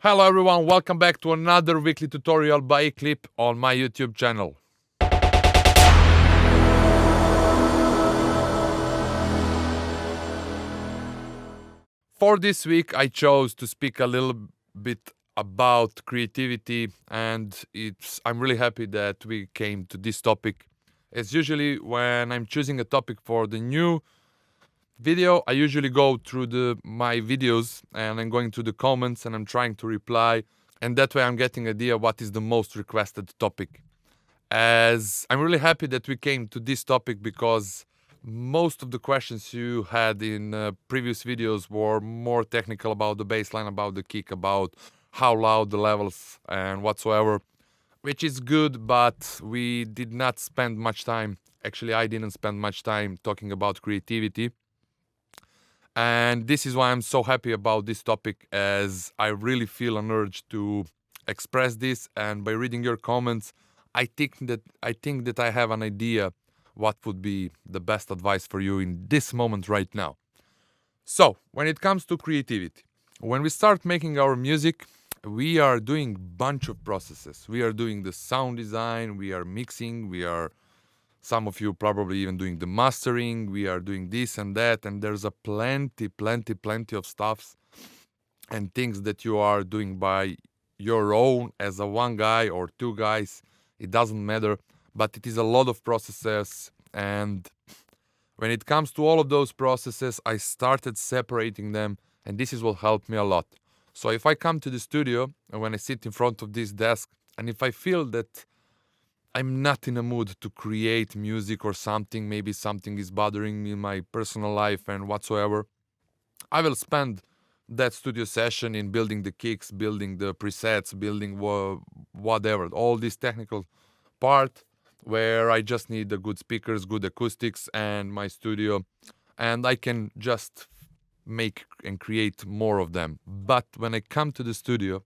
Hello everyone, welcome back to another weekly tutorial by EClip on my YouTube channel. For this week I chose to speak a little bit about creativity, and I'm really happy that we came to this topic. As usually when I'm choosing a topic for the new video, I usually go through my videos and I'm going through the comments and I'm trying to reply, and that way I'm getting an idea what is the most requested topic. As I'm really happy that we came to this topic because most of the questions you had in previous videos were more technical about the bass line, about the kick, about how loud the levels and whatsoever, which is good, but we did not spend much time. Actually, I didn't spend much time talking about creativity. And this is why I'm so happy about this topic, as I really feel an urge to express this. And by reading your comments, I think that I have an idea what would be the best advice for you in this moment right now. So, when it comes to creativity, when we start making our music, we are doing bunch of processes. We are doing the sound design, we are mixing, some of you probably even doing the mastering, we are doing this and that, and there's a plenty of stuffs and things that you are doing by your own as a one guy or two guys. It doesn't matter, but it is a lot of processes, and when it comes to all of those processes, I started separating them, and this is what helped me a lot. So if I come to the studio and when I sit in front of this desk, and if I feel that I'm not in a mood to create music or something, maybe something is bothering me in my personal life and whatsoever, I will spend that studio session in building the kicks, building the presets, building whatever, all this technical part where I just need the good speakers, good acoustics, and my studio, and I can just make and create more of them. But when I come to the studio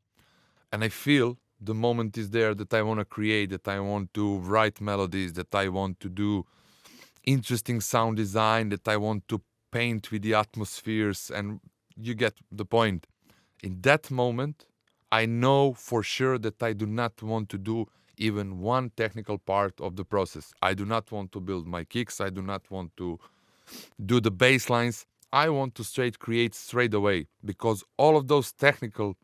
and I feel the moment is there that I want to create, that I want to write melodies, that I want to do interesting sound design, that I want to paint with the atmospheres, and you get the point. In that moment, I know for sure that I do not want to do even one technical part of the process. I do not want to build my kicks. I do not want to do the bass lines. I want to create straight away, because all of those technical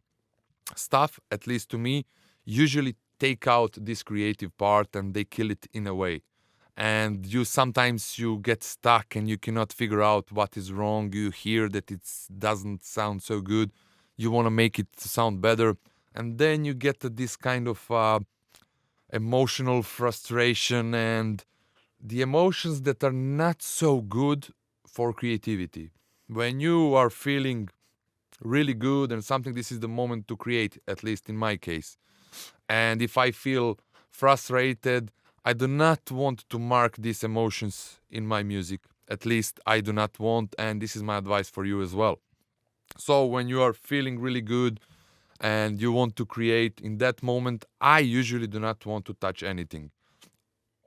stuff, at least to me, usually take out this creative part and they kill it in a way. And sometimes you get stuck and you cannot figure out what is wrong. You hear that it doesn't sound so good. You want to make it sound better. And then you get to this kind of emotional frustration and the emotions that are not so good for creativity. When you are feeling really good and something, this is the moment to create, at least in my case. And if I feel frustrated, I do not want to mark these emotions in my music. At least I do not want, and this is my advice for you as well. So when you are feeling really good and you want to create in that moment, I usually do not want to touch anything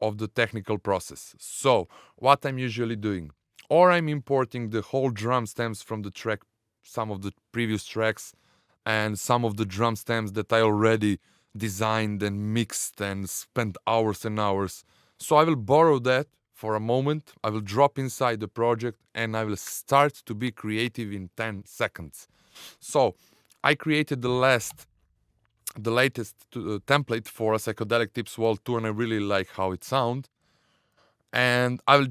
of the technical process. So what I'm usually doing, or I'm importing the whole drum stems from the track, some of the previous tracks, and some of the drum stems that I already designed and mixed and spent hours and hours. So I will borrow that for a moment, I will drop inside the project, and I will start to be creative in 10 seconds. So I created the latest template for a Psychedelic Tips Wall 2, and I really like how it sounds. And I will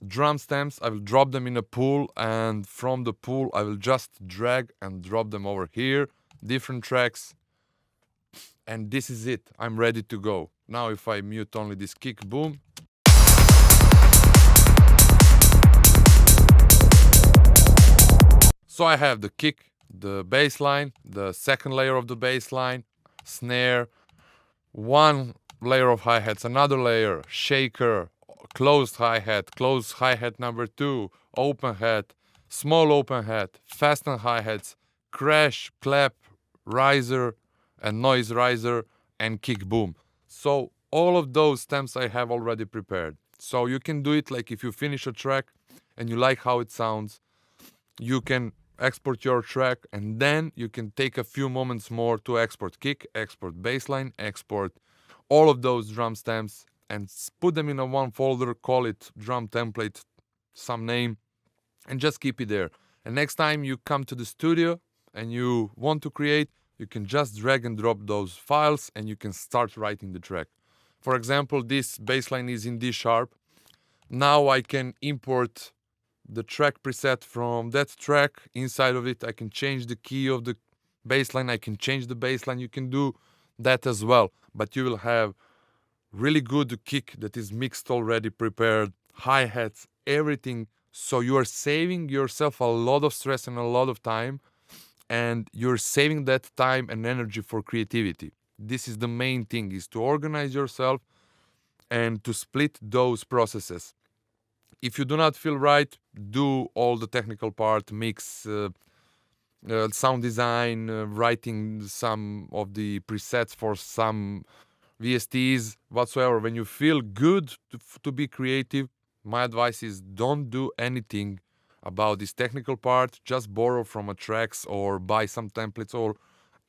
drum stems, I will drop them in a pool, and from the pool I will just drag and drop them over here, different tracks, and this is it. I'm ready to go. Now if I mute only this kick, boom. So I have the kick, the bass line, the second layer of the bass line, snare, one layer of hi-hats, another layer, shaker, closed hi-hat number 2, open hat, small open hat, fasten hi-hats, crash, clap, riser, and noise riser, and kick boom. So all of those stems I have already prepared. So you can do it like if you finish a track and you like how it sounds, you can export your track, and then you can take a few moments more to export kick, export bassline, export all of those drum stems, and put them in a one folder, call it drum template, some name, and just keep it there. And next time you come to the studio and you want to create, you can just drag and drop those files and you can start writing the track. For example, this bassline is in D sharp. Now I can import the track preset from that track. Inside of it, I can change the key of the bassline. I can change the bassline. You can do that as well. But you will have really good kick that is mixed already, prepared, hi-hats, everything. So you are saving yourself a lot of stress and a lot of time. And you're saving that time and energy for creativity. This is the main thing, is to organize yourself and to split those processes. If you do not feel right, do all the technical part, mix, sound design, writing some of the presets for some VSTs, whatsoever. When you feel good to be creative, my advice is don't do anything about this technical part. Just borrow from a tracks or buy some templates or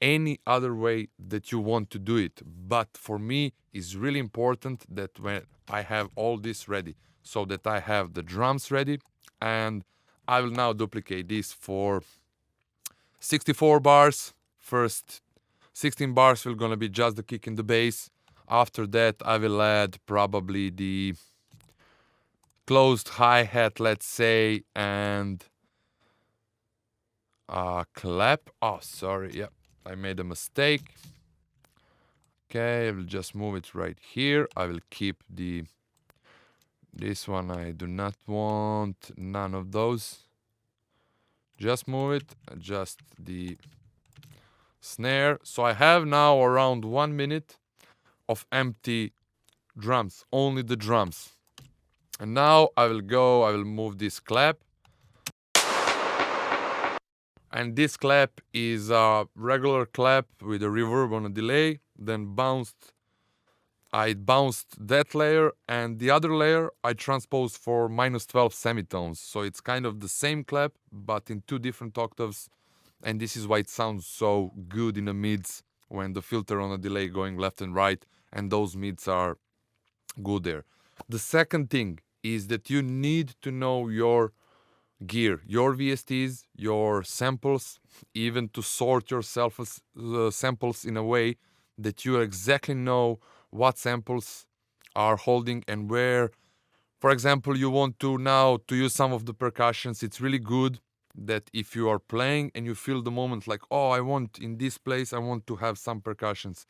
any other way that you want to do it. But for me, it's really important that when I have all this ready, so that I have the drums ready, and I will now duplicate this for 64 bars. First 16 bars will gonna be just the kick and the bass. After that, I will add probably the closed hi-hat, let's say, and a clap. Oh, sorry, yeah, I made a mistake. Okay, I will just move it right here. I will keep this one. I do not want none of those. Just move it, adjust the snare. So I have now around 1 minute of empty drums, only the drums. And now I will move this clap. And this clap is a regular clap with a reverb on a delay, then I bounced that layer, and the other layer I transposed for -12 semitones. So it's kind of the same clap, but in two different octaves. And this is why it sounds so good in the mids when the filter on a delay going left and right, and those mids are good there. The second thing is that you need to know your gear, your VSTs, your samples, even to sort your samples in a way that you exactly know what samples are holding and where. For example, you want to now to use some of the percussions. It's really good that if you are playing and you feel the moment like, oh, I want in this place, I want to have some percussions.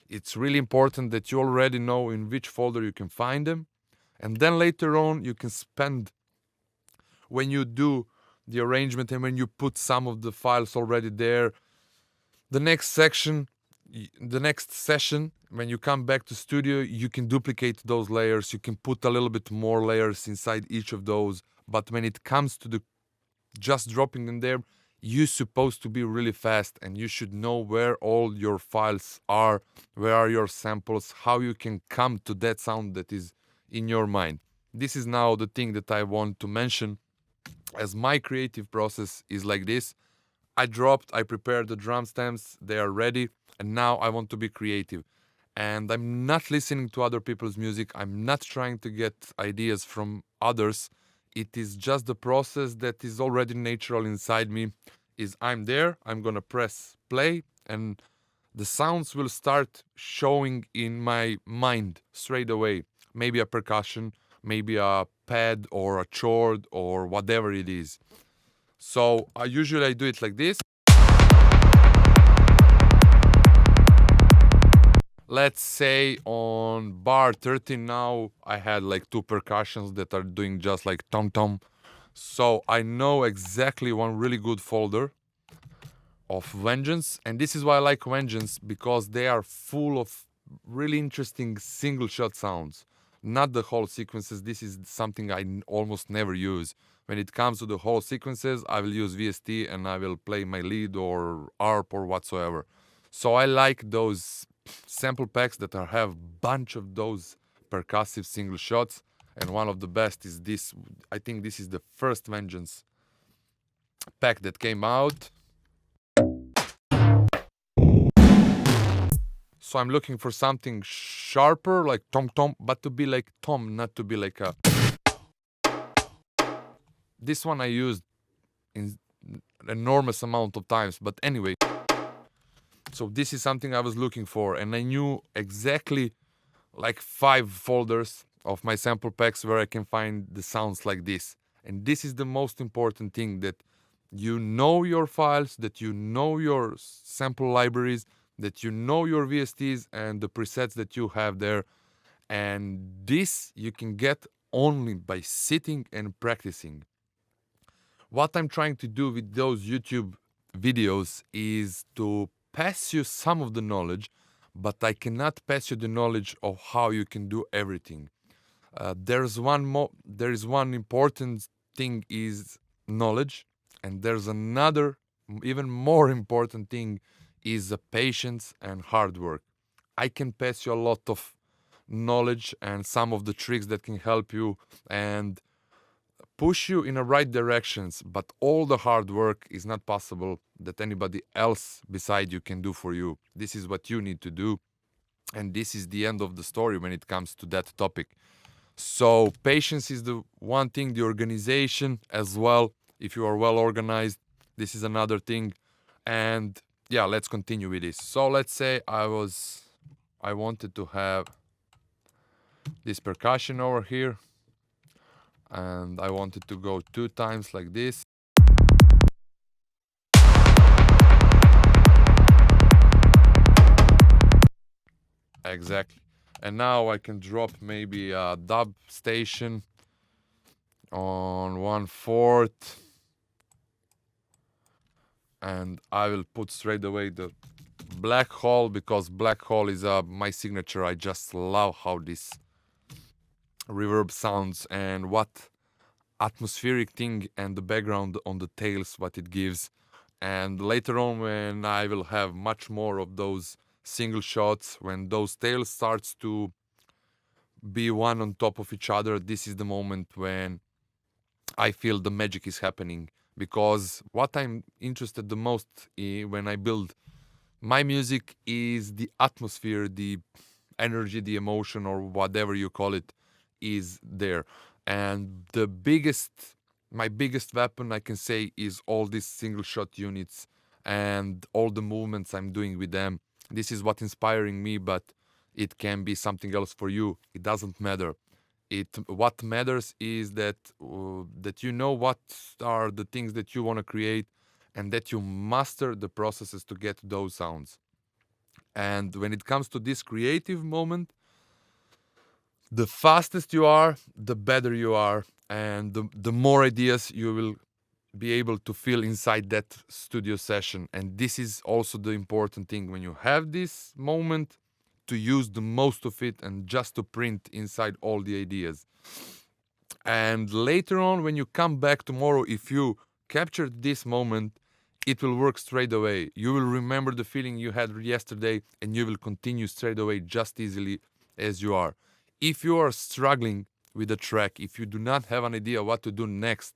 It's really important that you already know in which folder you can find them. And then later on, you can spend, when you do the arrangement and when you put some of the files already there, the next session, when you come back to studio, you can duplicate those layers. You can put a little bit more layers inside each of those. But when it comes to the just dropping them there, you're supposed to be really fast and you should know where all your files are, where are your samples, how you can come to that sound that is in your mind. This is now the thing that I want to mention, as my creative process is like this. I prepared the drum stems, they are ready, and now I want to be creative. And I'm not listening to other people's music, I'm not trying to get ideas from others. It is just the process that is already natural inside me. Is I'm there, I'm gonna press play, and the sounds will start showing in my mind straight away. Maybe a percussion, maybe a pad or a chord or whatever it is. So I usually do it like this. Let's say on bar 13 now, I had like two percussions that are doing just like tom-tom. So I know exactly one really good folder of Vengeance. And this is why I like Vengeance, because they are full of really interesting single shot sounds. Not the whole sequences. This is something I almost never use. When it comes to the whole sequences, I will use VST and I will play my lead or ARP or whatsoever. So I like those sample packs that have bunch of those percussive single shots. And one of the best is this. I think this is the first Vengeance pack that came out. So I'm looking for something sharper, like tom tom, but to be like tom, not to be like a... This one I used in enormous amount of times, but anyway. So this is something I was looking for, and I knew exactly like 5 folders of my sample packs where I can find the sounds like this. And this is the most important thing, that you know your files, that you know your sample libraries, that you know your VSTs and the presets that you have there. And this you can get only by sitting and practicing. What I'm trying to do with those YouTube videos is to pass you some of the knowledge, but I cannot pass you the knowledge of how you can do everything. There is one important thing is knowledge, and there's another even more important thing is patience and hard work. I can pass you a lot of knowledge and some of the tricks that can help you and push you in the right directions, but all the hard work is not possible that anybody else beside you can do for you. This is what you need to do, and this is the end of the story when it comes to that topic. So patience is the one thing, the organization as well. If you are well organized, this is another thing. And yeah, let's continue with this. So let's say I wanted to have this percussion over here, and I wanted to go 2 times like this. Exactly. And now I can drop maybe a dub station on 1/4, and I will put straight away the black hole, because black hole is my signature. I just love how this reverb sounds and what atmospheric thing and the background on the tails what it gives. And later on, when I will have much more of those single shots, when those tails starts to be one on top of each other, this is the moment when I feel the magic is happening. Because what I'm interested the most in when I build my music is the atmosphere, the energy, the emotion, or whatever you call it, is there. And my biggest weapon, I can say, is all these single shot units and all the movements I'm doing with them. This is what inspiring me, but it can be something else for you. It doesn't matter. What matters is that you know what are the things that you want to create, and that you master the processes to get those sounds. And when it comes to this creative moment, the fastest you are, the better you are, and the more ideas you will be able to feel inside that studio session. And this is also the important thing when you have this moment, to use the most of it and just to print inside all the ideas. And later on, when you come back tomorrow, if you captured this moment, it will work straight away. You will remember the feeling you had yesterday, and you will continue straight away just easily as you are. If you are struggling with a track, if you do not have an idea what to do next,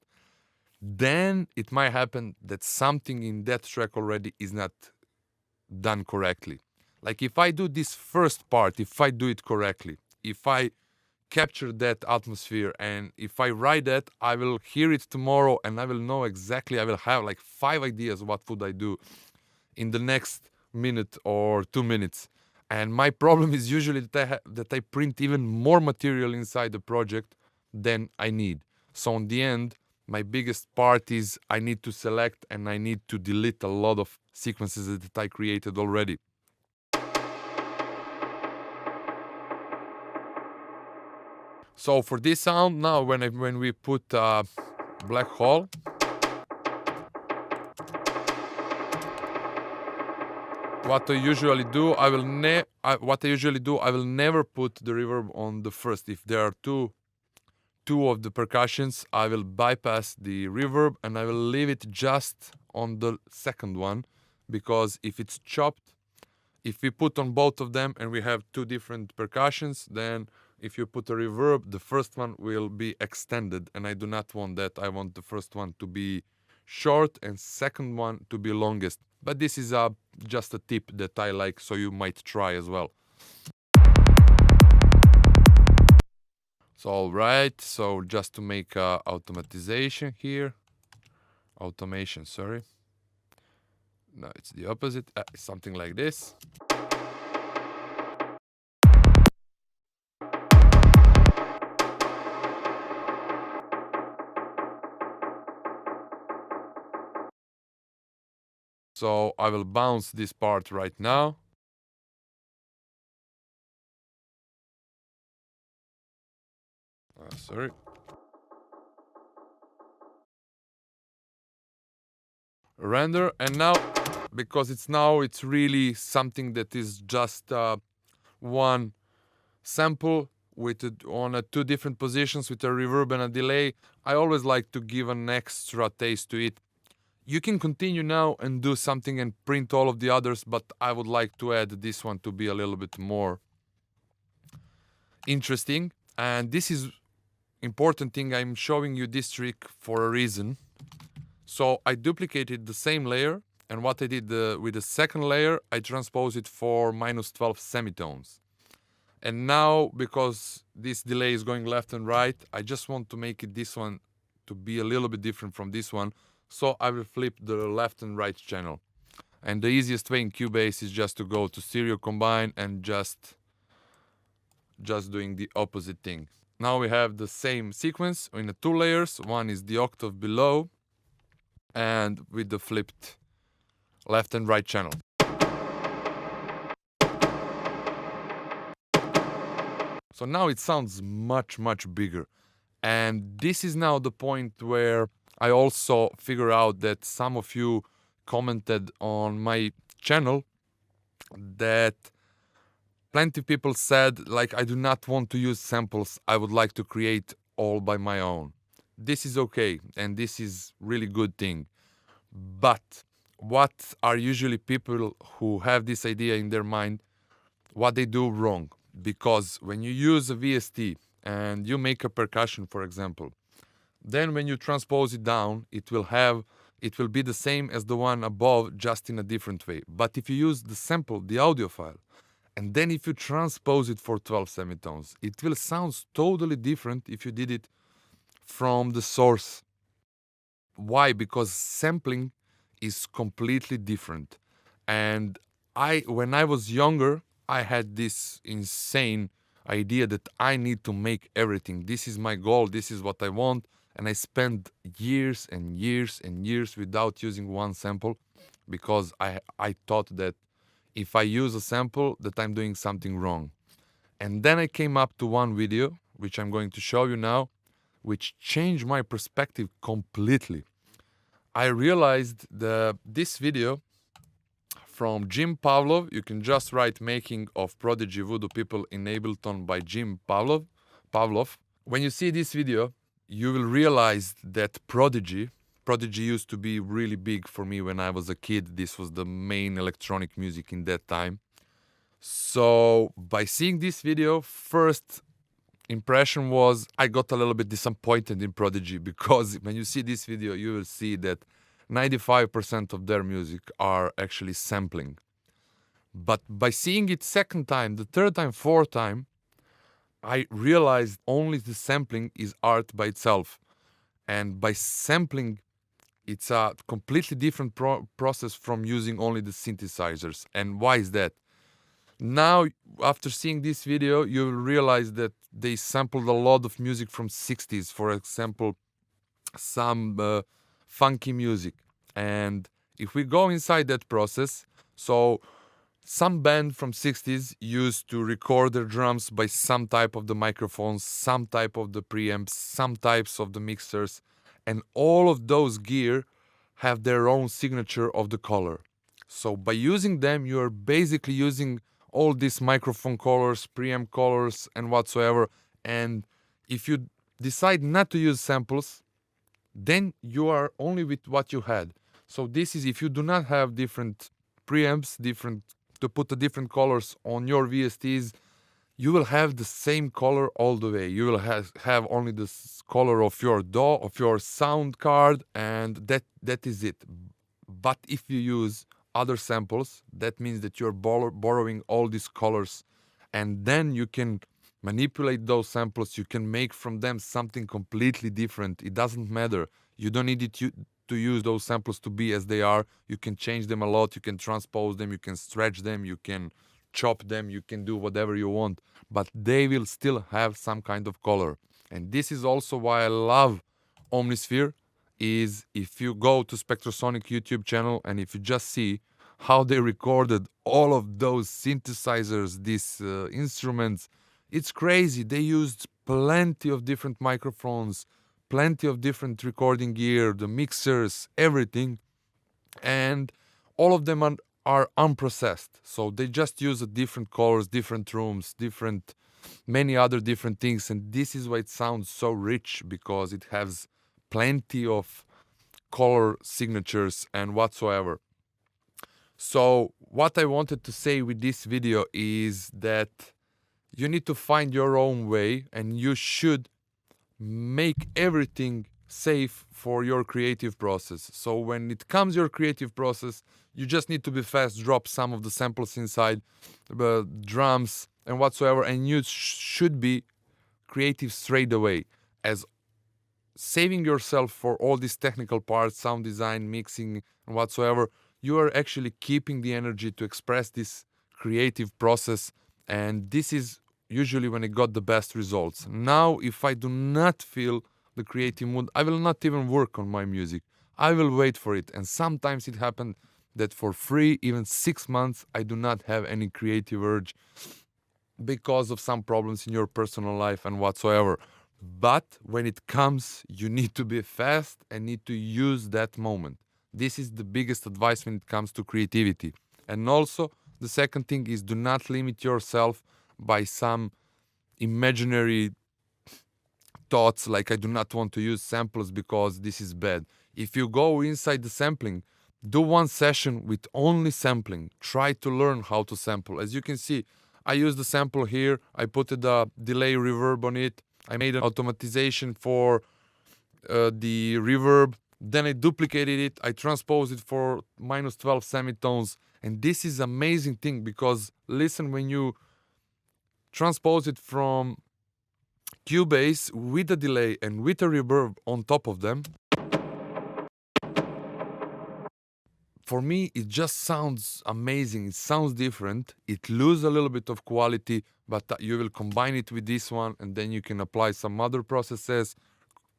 then it might happen that something in that track already is not done correctly. Like if I do this first part, if I do it correctly, if I capture that atmosphere, and if I write that, I will hear it tomorrow and I will know exactly, I will have like 5 ideas what would I do in the next minute or 2 minutes. And my problem is usually that I print even more material inside the project than I need. So in the end, my biggest part is I need to select and I need to delete a lot of sequences that I created already. So for this sound now, when we put black hole, what I usually do, I will never put the reverb on the first. If there are two of the percussions, I will bypass the reverb and I will leave it just on the second one, because if it's chopped, if we put on both of them and we have 2 different percussions, then if you put a reverb, the first one will be extended, and I do not want that. I want the first one to be short and second one to be longest. But this is just a tip that I like, so you might try as well. So alright, so just to make automation here. Automation, sorry. No, it's the opposite. Something like this. So I will bounce this part right now. Sorry. Render, and now, because it's really something that is just one sample with on two different positions with a reverb and a delay. I always like to give an extra taste to it. You can continue now and do something and print all of the others, but I would like to add this one to be a little bit more interesting. And this is important thing. I'm showing you this trick for a reason. So I duplicated the same layer, and what I did with the second layer, I transposed it for -12 semitones. And now, because this delay is going left and right, I just want to make it this one to be a little bit different from this one. So I will flip the left and right channel. And the easiest way in Cubase is just to go to stereo combine and just doing the opposite thing. Now we have the same sequence in the two layers. One is the octave below and with the flipped left and right channel. So now it sounds much, much bigger. And this is now the point where I also figure out that some of you commented on my channel that plenty of people said, like, I do not want to use samples. I would like to create all by my own. This is okay, and this is really good thing. But what are usually people who have this idea in their mind, what they do wrong? Because when you use a VST and you make a percussion, for example, then when you transpose it down, it will be the same as the one above, just in a different way. But if you use the sample, the audio file, and then if you transpose it for 12 semitones, it will sound totally different if you did it from the source. Why? Because sampling is completely different. And when I was younger, I had this insane idea that I need to make everything. This is my goal, this is what I want. And I spent years and years and years without using one sample, because I thought that if I use a sample, that I'm doing something wrong. And then I came up to one video, which I'm going to show you now, which changed my perspective completely. I realized this video from Jim Pavlov, you can just write making of Prodigy Voodoo People in Ableton by Jim Pavlov. When you see this video, you will realize that Prodigy used to be really big for me when I was a kid. This was the main electronic music in that time. So by seeing this video, first impression was I got a little bit disappointed in Prodigy, because when you see this video, you will see that 95% of their music are actually sampling. But by seeing it second time, the third time, fourth time, I realized only the sampling is art by itself. And by sampling, it's a completely different process from using only the synthesizers. And why is that? Now, after seeing this video, you will realize that they sampled a lot of music from 60s, for example, some funky music. And if we go inside that process, so some band from 60s used to record their drums by some type of the microphones, some type of the preamps, some types of the mixers, and all of those gear have their own signature of the color. So by using them, you are basically using all these microphone colors, preamp colors, and whatsoever. And if you decide not to use samples, then you are only with what you had. So this is if you do not have different preamps, to put the different colors on your VSTs, you will have the same color all the way. You will have only the color of your DAW, of your sound card, and that is it. But if you use other samples, that means that you're borrowing all these colors, and then you can manipulate those samples. You can make from them something completely different. It doesn't matter. You don't need to use those samples to be as they are. You can change them a lot. You can transpose them. You can stretch them. You can chop them. You can do whatever you want, but they will still have some kind of color. And this is also why I love Omnisphere. Is if you go to Spectrosonic YouTube channel and if you just see how they recorded all of those synthesizers, these instruments, it's crazy. They used plenty of different microphones, plenty of different recording gear, the mixers, everything, and all of them are unprocessed. So they just use different colors, different rooms, different many other different things, and this is why it sounds so rich, because it has plenty of color signatures and whatsoever. So what I wanted to say with this video is that you need to find your own way, and you should make everything safe for your creative process. So when it comes your creative process, you just need to be fast, drop some of the samples inside, the drums and whatsoever, and you should be creative straight away, as saving yourself for all these technical parts, sound design, mixing and whatsoever. You are actually keeping the energy to express this creative process, and this is usually when I got the best results. Now, if I do not feel the creative mood, I will not even work on my music. I will wait for it. And sometimes it happened that for 3, even 6 months, I do not have any creative urge because of some problems in your personal life and whatsoever. But when it comes, you need to be fast and need to use that moment. This is the biggest advice when it comes to creativity. And also, the second thing is, do not limit yourself by some imaginary thoughts like, I do not want to use samples because this is bad. If you go inside the sampling, do one session with only sampling. Try to learn how to sample. As you can see, I used the sample here. I put a delay reverb on it. I made an automatization for the reverb. Then I duplicated it. I transposed it for -12 semitones. And this is amazing thing, because listen, when you transpose it from Cubase with a delay and with a reverb on top of them, for me it just sounds amazing. It sounds different. It loses a little bit of quality, but you will combine it with this one, and then you can apply some other processes,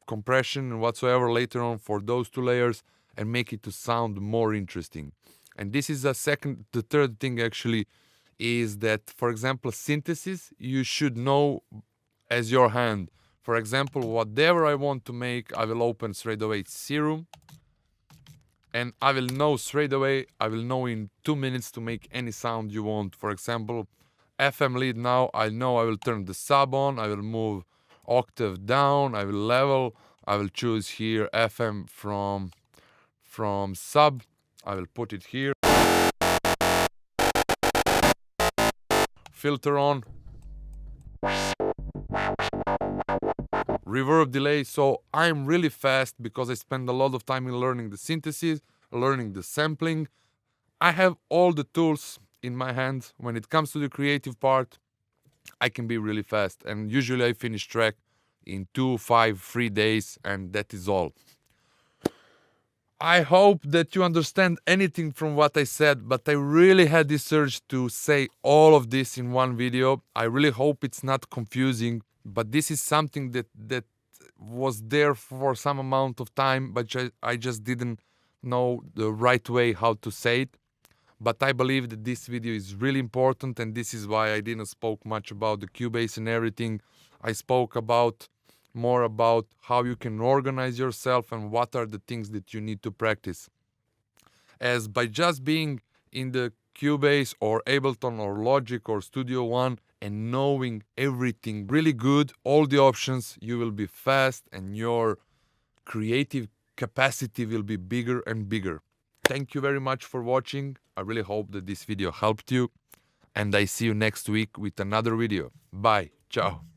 compression and whatsoever later on for those 2 layers, and make it to sound more interesting. And this is the third thing actually, is that, for example, synthesis, you should know as your hand. For example, whatever I want to make, I will open straight away Serum, and I will know straight away, I will know in 2 minutes to make any sound you want. For example, FM lead now, I know I will turn the sub on, I will move octave down, I will level, I will choose here FM from sub, I will put it here, filter on, reverb delay. So I'm really fast because I spend a lot of time in learning the synthesis, learning the sampling. I have all the tools in my hands. When it comes to the creative part, I can be really fast, and usually I finish track in 2, 5, 3 days, and that is all. I hope that you understand anything from what I said, but I really had this urge to say all of this in one video. I really hope it's not confusing, but this is something that was there for some amount of time, but I just didn't know the right way how to say it. But I believe that this video is really important, and this is why I didn't spoke much about the Cubase and everything. I spoke more about how you can organize yourself and what are the things that you need to practice. As by just being in the Cubase or Ableton or Logic or Studio One and knowing everything really good, all the options, you will be fast and your creative capacity will be bigger and bigger. Thank you very much for watching. I really hope that this video helped you. and I see you next week with another video. Bye. Ciao.